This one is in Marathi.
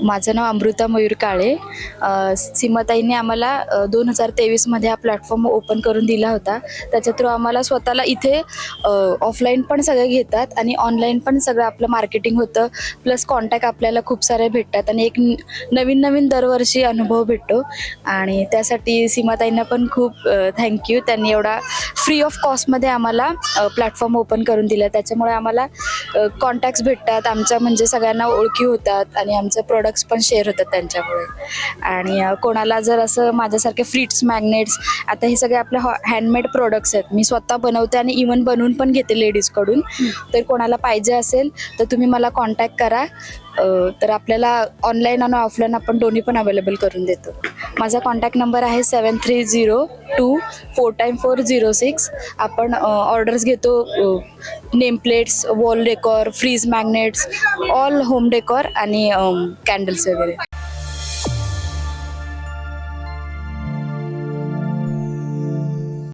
माझं नाव अमृता मयूर काळे. सीमाताईंनी आम्हाला 2023मध्ये हा प्लॅटफॉर्म ओपन करून दिला होता. त्याच्या थ्रू आम्हाला स्वतःला इथे ऑफलाईन पण सगळं घेतात आणि ऑनलाईन पण सगळं आपलं मार्केटिंग होतं. प्लस कॉन्टॅक्ट आपल्याला खूप सारे भेटतात आणि एक नवीन नवीन दरवर्षी अनुभव भेटतो. आणि त्यासाठी सीमाताईंना पण खूप थँक्यू. त्यांनी एवढा फ्री ऑफ कॉस्टमध्ये आम्हाला प्लॅटफॉर्म ओपन करून दिला. त्याच्यामुळे आम्हाला कॉन्टॅक्ट्स भेटतात, आमच्या म्हणजे सगळ्यांना ओळखी होतात आणि आमचे प्रोडक्ट्स पण शेअर होतात त्यांच्यामुळे. आणि कोणाला जर असं माझ्यासारखे फ्रिट्स, मॅग्नेट्स, आता हे सगळे आपले हँडमेड प्रोडक्ट्स आहेत. मी स्वतः बनवते आणि इवन बनवून पण घेते लेडीजकडून. तर कोणाला पाहिजे असेल तर तुम्ही मला कॉन्टॅक्ट करा. तर आपल्याला ऑनलाईन आणि ऑफलाईन आपण दोन्ही पण अवेलेबल करून देतो. माझा कॉन्टॅक्ट नंबर आहे 7302 4x406. आपण ऑर्डर्स घेतो, nameplates, wall decor, fridge magnets, all home decor आणि कॅन्डल्स वगैरे.